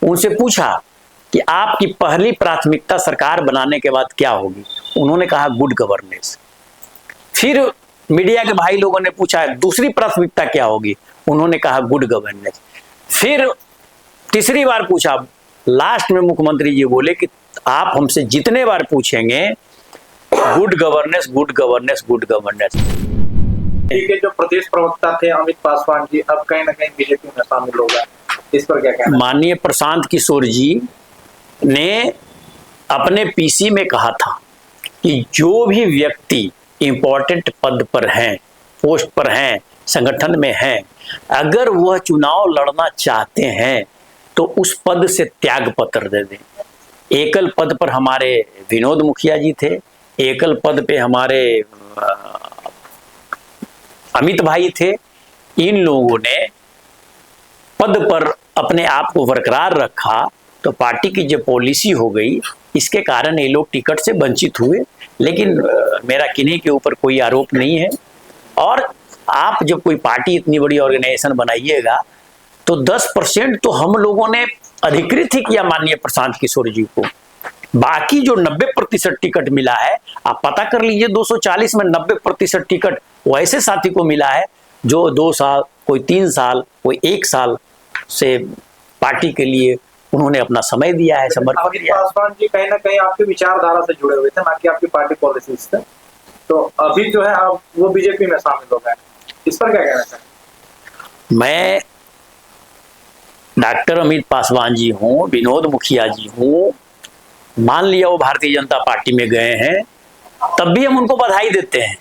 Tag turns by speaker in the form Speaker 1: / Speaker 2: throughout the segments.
Speaker 1: उनसे पूछा कि आपकी पहली प्राथमिकता सरकार बनाने के बाद क्या होगी। उन्होंने कहा गुड गवर्नेंस। फिर मीडिया के भाई लोगों ने पूछा दूसरी प्राथमिकता क्या होगी। उन्होंने कहा गुड गवर्नेंस। फिर तीसरी बार पूछा, लास्ट में मुख्यमंत्री जी बोले कि आप हमसे जितने बार पूछेंगे good governance, good governance, good governance.
Speaker 2: के जो प्रदेश प्रवक्ता थे अमित पासवान जी अब कहीं ना कहीं बीजेपी में शामिल हो गए, इस पर क्या कहना?
Speaker 1: माननीय प्रशांत किशोर जी ने अपने पीसी में कहा था कि जो भी व्यक्ति इंपॉर्टेंट पद पर हैं, पोस्ट पर हैं, संगठन में हैं, अगर वह चुनाव लड़ना चाहते हैं तो उस पद से त्याग पत्र दे दें। एकल पद पर हमारे विनोद मुखिया जी थे, एकल पद पे हमारे अमित भाई थे। इन लोगों ने पद पर अपने आप को बरकरार रखा तो पार्टी की जो पॉलिसी हो गई, इसके कारण ये लोग टिकट से वंचित हुए। लेकिन मेरा किन्हीं के ऊपर कोई आरोप नहीं है। और आप जब कोई पार्टी इतनी बड़ी ऑर्गेनाइजेशन बनाइएगा तो 10% तो हम लोगों ने अधिकृत ही किया माननीय प्रशांत किशोर जी को। बाकी जो 90% टिकट मिला है, आप पता कर लीजिए 240 में 90% टिकट वैसे साथी को मिला है जो 2 साल, कोई 3 साल, कोई 1 साल से पार्टी के लिए उन्होंने अपना समय दिया है, समर्पण किया है।
Speaker 2: पासवान जी कहीं ना कहीं आपकी विचारधारा से जुड़े हुए थे, ना कि आपकी पार्टी पॉलिसी से। तो अभी जो है अब वो बीजेपी में शामिल हो गए, इस पर क्या कहना चाहिए?
Speaker 1: मैं डॉक्टर अमित पासवान जी हूँ, विनोद मुखिया जी हूँ, मान लिया वो भारतीय जनता पार्टी में गए हैं, तब भी हम उनको बधाई देते हैं।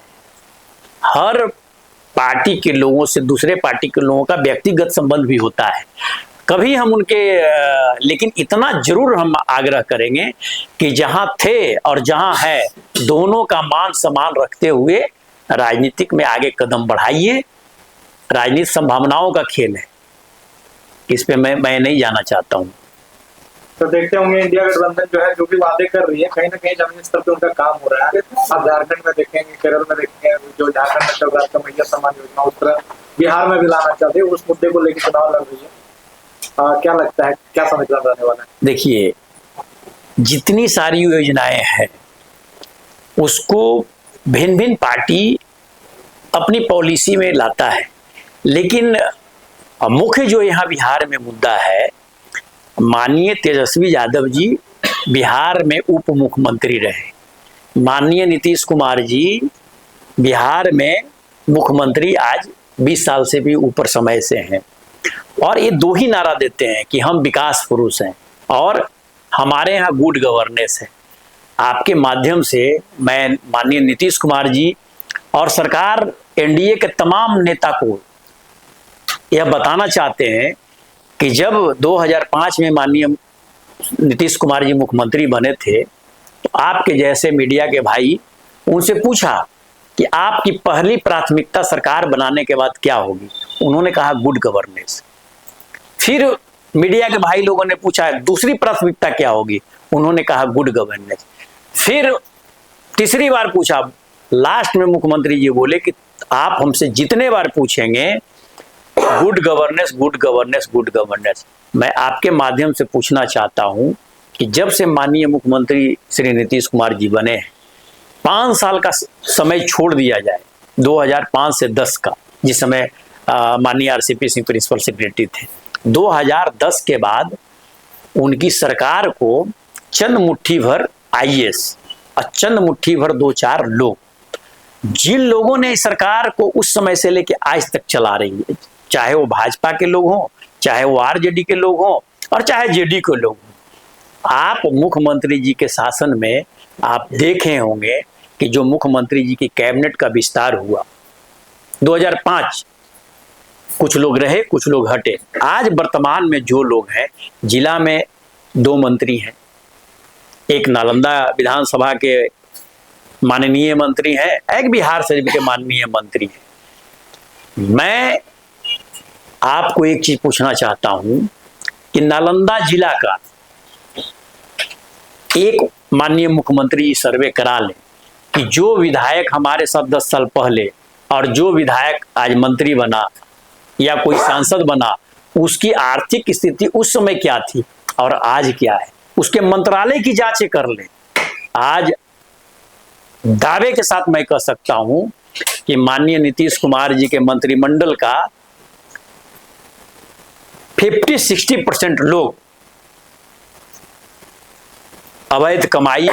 Speaker 1: हर पार्टी के लोगों से दूसरे पार्टी के लोगों का व्यक्तिगत संबंध भी होता है, कभी हम उनके, लेकिन इतना जरूर हम आग्रह करेंगे कि जहां थे और जहां है दोनों का मान सम्मान रखते हुए राजनीतिक में आगे कदम बढ़ाइए। राजनीतिक संभावनाओं का खेल है, इस पे मैं नहीं जाना चाहता हूँ।
Speaker 2: तो देखते होंगे इंडिया गठबंधन जो है जो भी वादे कर रही है कहीं ना कहीं जमीन स्तर पे उनका काम हो रहा है। अब झारखंड में देखेंगे, केरल में देखेंगे, जो झारखंड में चल रहा है मैया सम्मान योजना, उस तरह बिहार में भी लाना चाहते हैं, उस मुद्दे को लेकर चुनाव लड़ रही है। क्या लगता है, क्या समीकरण रहने वाला है?
Speaker 1: देखिए, जितनी सारी योजनाएं हैं उसको भिन्न भिन्न पार्टी अपनी पॉलिसी में लाता है, लेकिन मुख्य जो यहाँ बिहार में मुद्दा है, माननीय तेजस्वी यादव जी बिहार में उप मुख्यमंत्री रहे, माननीय नीतीश कुमार जी बिहार में मुख्यमंत्री आज 20 साल से भी ऊपर समय से हैं, और ये दो ही नारा देते हैं कि हम विकास पुरुष हैं और हमारे यहाँ गुड गवर्नेंस है। आपके माध्यम से मैं माननीय नीतीश कुमार जी और सरकार एनडीए के तमाम नेता को यह बताना चाहते हैं कि जब 2005 में माननीय नीतीश कुमार जी मुख्यमंत्री बने थे तो आपके जैसे मीडिया के भाई उनसे पूछा कि आपकी पहली प्राथमिकता सरकार बनाने के बाद क्या होगी। उन्होंने कहा गुड गवर्नेंस। फिर मीडिया के भाई लोगों ने पूछा दूसरी प्राथमिकता क्या होगी। उन्होंने कहा गुड गवर्नेंस। फिर तीसरी बार पूछा, लास्ट में मुख्यमंत्री जी बोले कि आप हमसे जितने बार पूछेंगे good governance, good governance, good governance. मैं आपके माध्यम से पूछना चाहता हूं कि जब से माननीय मुख्यमंत्री श्री नीतीश कुमार जी बने हैं, 5 साल का समय छोड़ दिया जाए 2005 से 10 का, जिस समय माननीय आरसीपी सिंह प्रिंसिपल सेक्रेटरी थे, 2010 के बाद उनकी सरकार को चंद मुट्ठी भर आईएएस और चंद मुट्ठी भर 2-4 लोग, जिन लोगों ने सरकार को उस समय से लेकर आज तक चला रही है, चाहे वो भाजपा के लोग हों, चाहे वो आरजेडी के लोग हों और चाहे जेडी के लोग हों। आप मुख्यमंत्री जी के शासन में आप देखे होंगे कि जो मुख्यमंत्री जी की कैबिनेट का विस्तार हुआ 2005, कुछ लोग रहे, कुछ लोग हटे। आज वर्तमान में जो लोग हैं, जिला में 2 मंत्री हैं, एक नालंदा विधानसभा के माननीय मंत्री हैं, एक बिहार शरीफ के माननीय मंत्री हैं। मैं आपको एक चीज पूछना चाहता हूं कि नालंदा जिला का एक माननीय मुख्यमंत्री सर्वे करा ले कि जो विधायक हमारे साथ 10 साल पहले और जो विधायक आज मंत्री बना या कोई सांसद बना, उसकी आर्थिक स्थिति उस समय क्या थी और आज क्या है, उसके मंत्रालय की जांचें कर ले। आज दावे के साथ मैं कह सकता हूं कि माननीय नीतीश कुमार जी के मंत्रिमंडल का 50-60% लोग अवैध कमाई,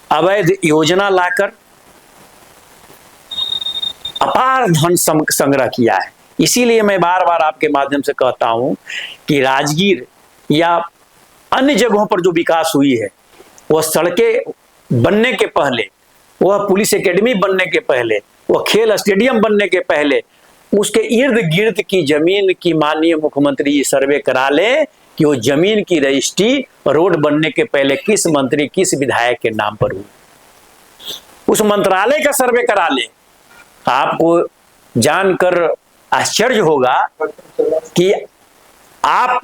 Speaker 1: अवैध योजना लाकर अपार धन संग्रह किया है। इसीलिए मैं बार बार आपके माध्यम से कहता हूं कि राजगीर या अन्य जगहों पर जो विकास हुई है, वह सड़कें बनने के पहले, वह पुलिस एकेडमी बनने के पहले, वह खेल स्टेडियम बनने के पहले, उसके इर्द गिर्द की जमीन की माननीय मुख्यमंत्री सर्वे करा ले कि वो जमीन की रजिस्ट्री रोड बनने के पहले किस मंत्री किस विधायक के नाम पर हुई। उस मंत्रालय का सर्वे करा ले। आपको जानकर आश्चर्य होगा कि आप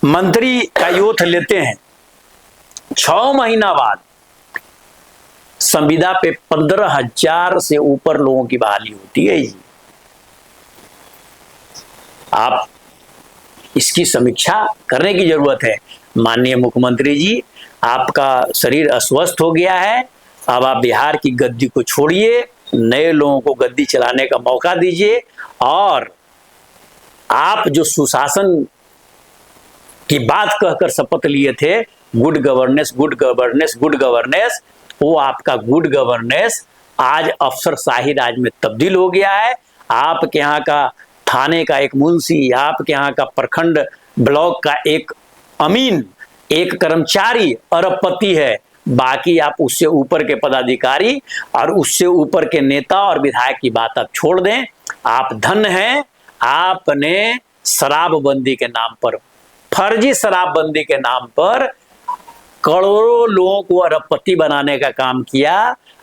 Speaker 1: मंत्री का योथ लेते हैं, 6 महीना बाद संविदा पे 15,000 से ऊपर लोगों की बहाली होती है जी। आप इसकी समीक्षा करने की जरूरत है। माननीय मुख्यमंत्री जी, आपका शरीर अस्वस्थ हो गया है, अब आप बिहार की गद्दी को छोड़िए, नए लोगों को गद्दी चलाने का मौका दीजिए। और आप जो सुशासन की बात कहकर शपथ लिए थे, good governance good governance good governance, वो आपका गुड गवर्नेंस आज अफसरशाही राज में तब्दील हो गया है। आपके यहाँ का थाने का एक मुंशी, आपके यहाँ का प्रखंड ब्लॉक का एक अमीन, एक कर्मचारी अरबपति है, बाकी आप उससे ऊपर के पदाधिकारी और उससे ऊपर के नेता और विधायक की बात आप छोड़ दें। आप धन हैं, आपने शराबबंदी के नाम पर, फर्जी शराबबंदी के नाम पर करोड़ों लोगों को अरबपति बनाने का काम किया।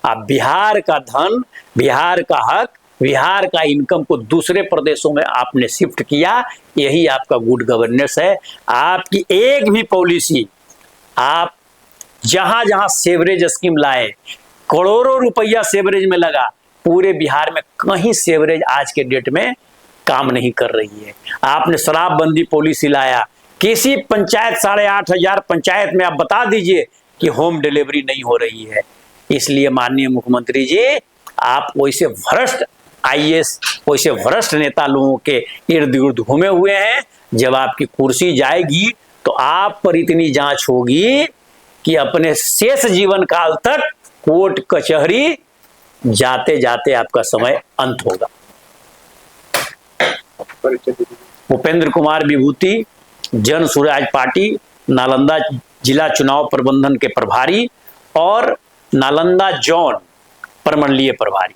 Speaker 1: आप बिहार का धन, बिहार का हक, बिहार का इनकम को दूसरे प्रदेशों में आपने शिफ्ट किया। यही आपका गुड गवर्नेंस है। आपकी एक भी पॉलिसी, आप जहां जहां सेवरेज स्कीम लाए, करोड़ों रुपया सेवरेज में लगा, पूरे बिहार में कहीं सेवरेज आज के डेट में काम नहीं कर रही है। आपने शराबबंदी पॉलिसी लाया, किसी पंचायत 8,500 पंचायत में आप बता दीजिए कि होम डिलीवरी नहीं हो रही है। इसलिए माननीय मुख्यमंत्री जी, आप वैसे भ्रष्ट IAS, वैसे भ्रष्ट नेता लोगों के इर्द गिर्द घूमे हुए हैं। जब आपकी कुर्सी जाएगी तो आप पर इतनी जांच होगी कि अपने शेष जीवन काल तक कोर्ट कचहरी जाते जाते आपका समय अंत होगा। उपेंद्र कुमार विभूति, जन सुराज पार्टी, नालंदा जिला चुनाव प्रबंधन के प्रभारी और नालंदा जोन प्रमंडलीय प्रभारी।